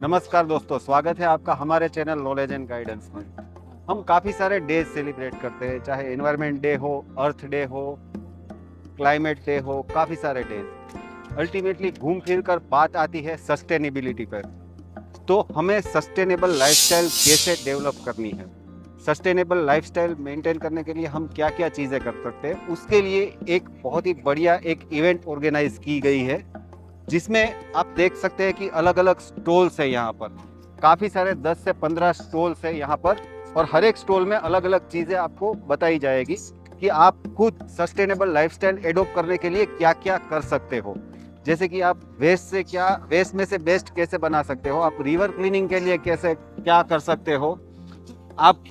नमस्कार दोस्तों, स्वागत है आपका हमारे चैनल नॉलेज एंड गाइडेंस में। हम काफ़ी सारे डेज सेलिब्रेट करते हैं, चाहे एनवायरनमेंट डे हो, अर्थ डे हो, क्लाइमेट डे हो, काफ़ी सारे डेज। अल्टीमेटली घूम फिर कर बात आती है सस्टेनेबिलिटी पर। तो हमें सस्टेनेबल लाइफस्टाइल कैसे डेवलप करनी है, सस्टेनेबल लाइफस्टाइल मेंटेन करने के लिए हम क्या क्या चीज़ें कर सकते हैं, उसके लिए एक बहुत ही बढ़िया एक इवेंट ऑर्गेनाइज की गई है, जिसमें आप देख सकते हैं कि अलग अलग स्टॉल्स है। यहाँ पर काफ़ी सारे 10 से 15 स्टॉल्स है यहाँ पर, और हर एक स्टॉल में अलग अलग चीज़ें आपको बताई जाएगी कि आप खुद सस्टेनेबल लाइफस्टाइल एडॉप्ट करने के लिए क्या क्या कर सकते हो। जैसे कि आप वेस्ट में से बेस्ट कैसे बना सकते हो, आप रिवर क्लीनिंग के लिए कैसे क्या कर सकते हो, आप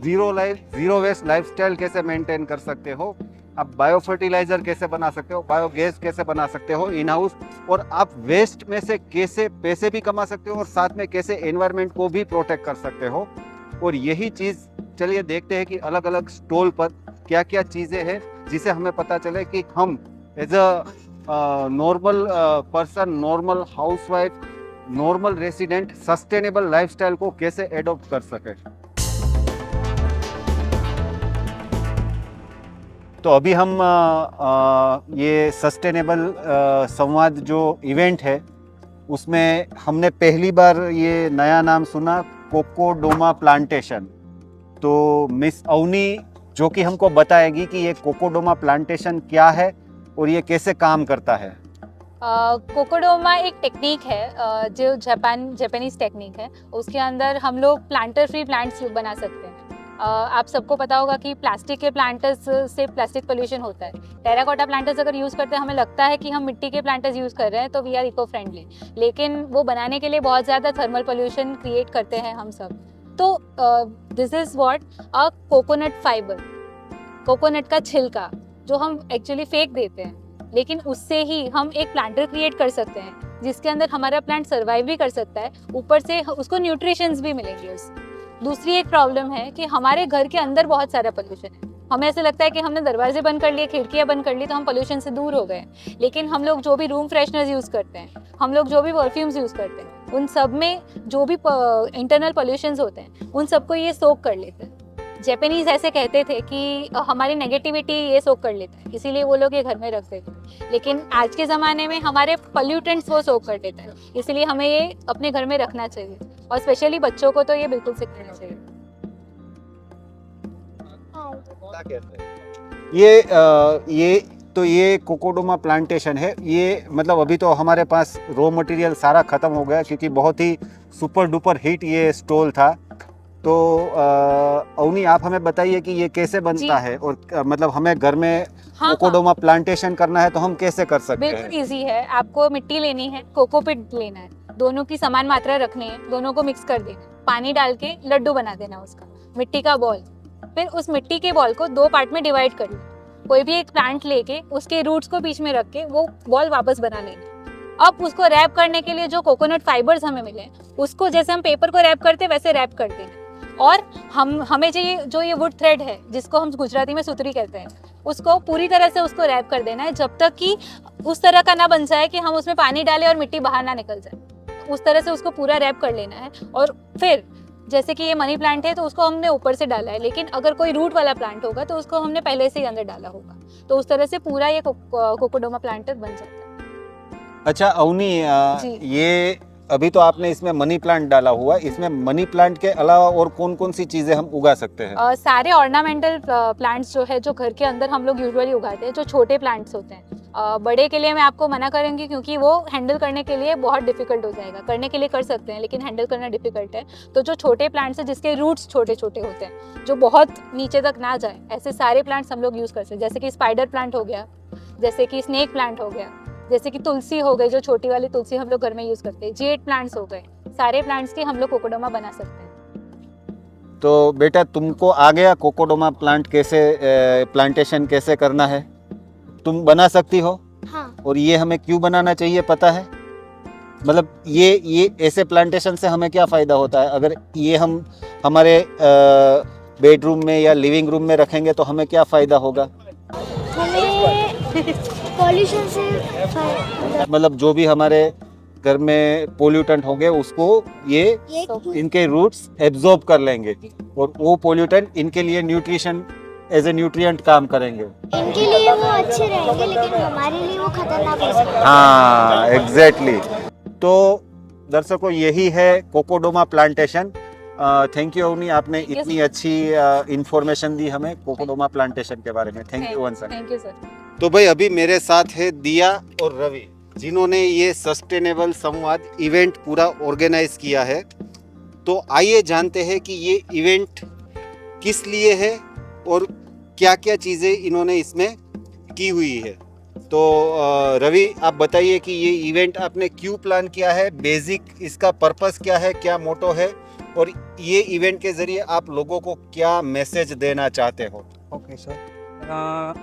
जीरो वेस्ट लाइफस्टाइल कैसे मेंटेन कर सकते हो, आप बायो फर्टिलाइजर कैसे बना सकते हो, बायोगैस कैसे बना सकते हो इन हाउस, और आप वेस्ट में से कैसे पैसे भी कमा सकते हो और साथ में कैसे एनवायरनमेंट को भी प्रोटेक्ट कर सकते हो। और यही चीज़ चलिए देखते हैं कि अलग अलग स्टॉल पर क्या क्या चीज़ें हैं, जिसे हमें पता चले कि हम as a normal person, normal housewife, normal resident sustainable lifestyle को कैसे एडॉप्ट कर सके। तो अभी हम ये सस्टेनेबल संवाद जो इवेंट है, उसमें हमने पहली बार ये नया नाम सुना, कोकोडोमा प्लांटेशन। तो मिस अवनी जो कि हमको बताएगी कि ये कोकोडोमा प्लांटेशन क्या है और ये कैसे काम करता है। कोकोडोमा एक टेक्निक है, जो जापानीज टेक्निक है। उसके अंदर हम लोग प्लांटर फ्री प्लांट्स बना सकते हैं। आप सबको पता होगा कि प्लास्टिक के प्लांटर्स से प्लास्टिक पोल्यूशन होता है। टेराकोटा प्लांटर्स अगर यूज़ करते हैं, हमें लगता है कि हम मिट्टी के प्लांटर्स यूज़ कर रहे हैं तो वी आर इको फ्रेंडली, लेकिन वो बनाने के लिए बहुत ज़्यादा थर्मल पोल्यूशन क्रिएट करते हैं हम सब। तो this is what a coconut fibre, coconut का छिलका जो हम एक्चुअली फेंक देते हैं, लेकिन उससे ही हम एक प्लांटर क्रिएट कर सकते हैं जिसके अंदर हमारा प्लांट सर्वाइव भी कर सकता है, ऊपर से उसको न्यूट्रिशंस भी मिलेंगे उससे। दूसरी एक प्रॉब्लम है कि हमारे घर के अंदर बहुत सारा पोल्यूशन है। हमें ऐसे लगता है कि हमने दरवाजे बंद कर लिए, खिड़कियां बंद कर ली तो हम पोल्यूशन से दूर हो गए, लेकिन हम लोग जो भी रूम फ्रेशनर्स यूज़ करते हैं, हम लोग जो भी परफ्यूम्स यूज़ करते हैं, उन सब में जो भी इंटरनल पोल्यूशंस होते हैं उन सबको ये सोक कर लेते हैं। जापानीज ऐसे कहते थे कि हमारी नेगेटिविटी ये सोक कर लेता है, इसीलिए वो लोग ये घर में रख देते हैं। लेकिन आज के ज़माने में हमारे पोल्यूटेंट्स वो सोक कर देता है, इसलिए हमें ये अपने घर में रखना चाहिए, और स्पेशली बच्चों को तो ये बिल्कुल सिखाना चाहिए। ये कोकोडोमा प्लांटेशन है। ये मतलब अभी तो हमारे पास रॉ मटेरियल सारा ख़त्म हो गया, क्योंकि बहुत ही सुपर डुपर हिट ये स्टॉल था। तो अवनी, आप हमें बताइए कि ये कैसे बनता है, और मतलब हमें घर में कोकोडोमा प्लांटेशन करना है तो हम कैसे कर सकते हैं। बिल्कुल ईजी है। आपको मिट्टी लेनी है, कोकोपीट लेना है, दोनों की समान मात्रा रखनी है, दोनों को मिक्स कर देना, पानी डाल के लड्डू बना देना उसका, मिट्टी का बॉल। फिर उस मिट्टी के बॉल को 2 पार्ट में डिवाइड कर लेना, कोई भी एक प्लांट लेके उसके रूट्स को बीच में रख के वो बॉल वापस बना लेना। अब उसको रैप करने के लिए जो कोकोनट फाइबर्स हमें मिले, उसको जैसे हम पेपर को रैप करते हैं वैसे रैप कर देना। और हमें चाहिए जो ये वुड थ्रेड है, जिसको हम गुजराती में सुतरी कहते हैं, उसको पूरी तरह से उसको रैप कर देना है, जब तक कि उस तरह का ना बन जाए कि हम उसमें पानी डालें और मिट्टी बाहर ना निकल जाए। उस तरह से उसको पूरा रैप कर लेना है। और फिर जैसे कि ये मनी प्लांट है तो उसको हमने ऊपर से डाला है, लेकिन अगर कोई रूट वाला प्लांट होगा तो उसको हमने पहले से ही अंदर डाला होगा, तो उस तरह से पूरा ये कोकोडोमा प्लांटर बन जाता है। अच्छा अवनी, ये अभी तो आपने इसमें मनी प्लांट डाला हुआ, इसमें मनी प्लांट के अलावा और कौन कौन सी चीजें हम उगा सकते हैं। सारे ऑर्नामेंटल प्लांट्स जो है, जो घर के अंदर हम लोग यूजुअली उगाते हैं, जो छोटे प्लांट्स होते हैं। बड़े के लिए मैं आपको मना करूंगी, क्योंकि वो हैंडल करने के लिए बहुत डिफिकल्ट हो जाएगा। करने के लिए कर सकते हैं, लेकिन हैंडल करना डिफिकल्ट है। तो जो छोटे प्लांट्स हैं, जिसके रूट्स छोटे छोटे होते हैं, जो बहुत नीचे तक ना जाए, ऐसे सारे प्लांट्स हम लोग यूज़ कर सकते हैं। जैसे कि स्पाइडर प्लांट हो गया, जैसे कि स्नेक प्लांट हो गया, जैसे कि तुलसी हो गई, जो छोटी वाली तुलसी हम लोग घर में यूज़ करते हैं, जेड प्लांट्स हो गए, सारे प्लांट्स के हम लोग कोकोडोमा बना सकते हैं। तो बेटा, तुमको आ गया कोकोडोमा प्लांट कैसे प्लांटेशन कैसे करना है, तुम बना सकती हो। हाँ। और ये हमें क्यों बनाना चाहिए पता है, मतलब ये ऐसे प्लांटेशन से हमें क्या फ़ायदा होता है। अगर ये हम हमारे बेडरूम में या लिविंग रूम में रखेंगे तो हमें क्या फ़ायदा होगा। हमें पॉल्यूशन से मतलब जो भी हमारे घर में पोल्यूटेंट होंगे उसको ये ये इनके रूट्स एब्जॉर्ब कर लेंगे और वो पोल्यूटेंट इनके लिए न्यूट्रिशन एज ए न्यूट्रिएंट काम करेंगे। इनके लिए वो अच्छे रहेंगे लेकिन हमारे लिए वो खतरनाक हो सकते हैं। हाँ एग्जैक्टली तो दर्शकों यही है कोकोडोमा प्लांटेशन। थैंक यू अवनी, आपने Thank you, इतनी अच्छी इंफॉर्मेशन दी हमें कोकोडोमा प्लांटेशन के बारे में। Thank you once again. Thank you sir. तो भाई अभी मेरे साथ है दिया और रवि, जिन्होंने ये सस्टेनेबल संवाद इवेंट पूरा ऑर्गेनाइज किया है। तो आइए जानते हैं कि ये इवेंट किस लिए है और क्या क्या चीज़ें इन्होंने इसमें की हुई है। तो रवि आप बताइए कि ये इवेंट आपने क्यों प्लान किया है, बेसिक इसका पर्पस क्या है, क्या मोटो है और ये इवेंट के ज़रिए आप लोगों को क्या मैसेज देना चाहते हो। ओके सर,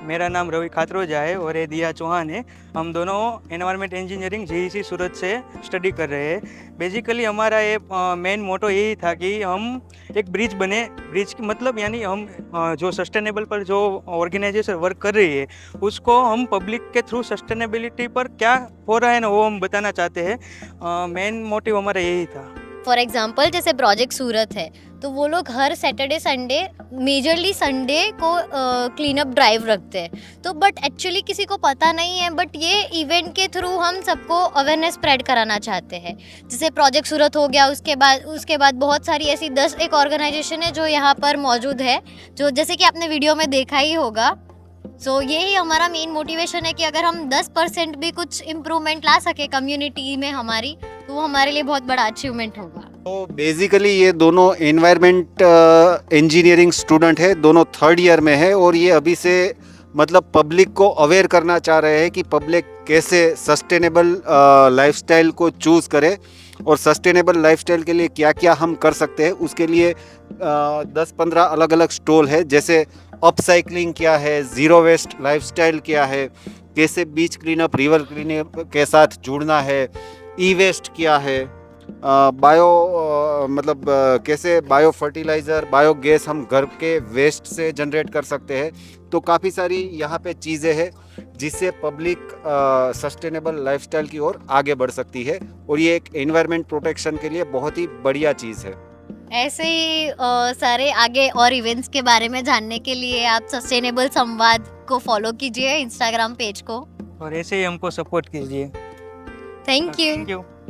मेरा नाम रवि खातरोजा है और ये दिया चौहान है। हम दोनों एनवायरनमेंट इंजीनियरिंग जेईसी सूरत से स्टडी कर रहे हैं। बेसिकली हमारा ये मेन मोटो यही था कि हम एक ब्रिज बने। ब्रिज की मतलब यानी हम जो सस्टेनेबल पर जो ऑर्गेनाइजेशन वर्क कर रही है उसको हम पब्लिक के थ्रू सस्टेनेबिलिटी पर क्या हो रहा है ना वो हम बताना चाहते हैं। मेन मोटिव हमारा यही था। फॉर एग्जाम्पल जैसे प्रोजेक्ट सूरत है तो वो लोग हर सैटरडे संडे मेजरली संडे को क्लीन अप ड्राइव रखते हैं। तो बट एक्चुअली किसी को पता नहीं है, बट ये इवेंट के थ्रू हम सबको अवेयरनेस स्प्रेड कराना चाहते हैं। जैसे प्रोजेक्ट सूरत हो गया, उसके बाद बहुत सारी ऐसी 10 एक ऑर्गेनाइजेशन है जो यहाँ पर मौजूद है, जो जैसे कि आपने वीडियो में देखा ही होगा। सो यही हमारा मेन मोटिवेशन है कि अगर हम 10% भी कुछ इम्प्रूवमेंट ला सके कम्युनिटी में हमारी, तो वो हमारे लिए बहुत बड़ा अचीवमेंट होगा। तो बेसिकली ये दोनों एनवायरनमेंट इंजीनियरिंग स्टूडेंट है, दोनों थर्ड ईयर में है और ये अभी से मतलब पब्लिक को अवेयर करना चाह रहे हैं कि पब्लिक कैसे सस्टेनेबल लाइफस्टाइल को चूज़ करे और सस्टेनेबल लाइफस्टाइल के लिए क्या क्या हम कर सकते हैं। उसके लिए 10-15 अलग अलग स्टॉल है, जैसे अपसाइक्लिंग क्या है, ज़ीरो वेस्ट लाइफस्टाइल क्या है, कैसे बीच क्लीनअप रिवर क्लीनअप के साथ जुड़ना है, ई वेस्ट क्या है, मतलब कैसे बायो फर्टिलाइज़र बायो गैस हम घर के वेस्ट से जनरेट कर सकते हैं। तो काफ़ी सारी यहाँ पे चीज़ें हैं जिससे पब्लिक सस्टेनेबल लाइफस्टाइल की ओर आगे बढ़ सकती है और ये एक एनवायरनमेंट प्रोटेक्शन के लिए बहुत ही बढ़िया चीज़ है। ऐसे ही सारे आगे और इवेंट्स के बारे में जानने के लिए आप सस्टेनेबल संवाद को फॉलो कीजिए इंस्टाग्राम पेज को, और ऐसे ही हमको सपोर्ट कीजिए। Thank you. Thank you.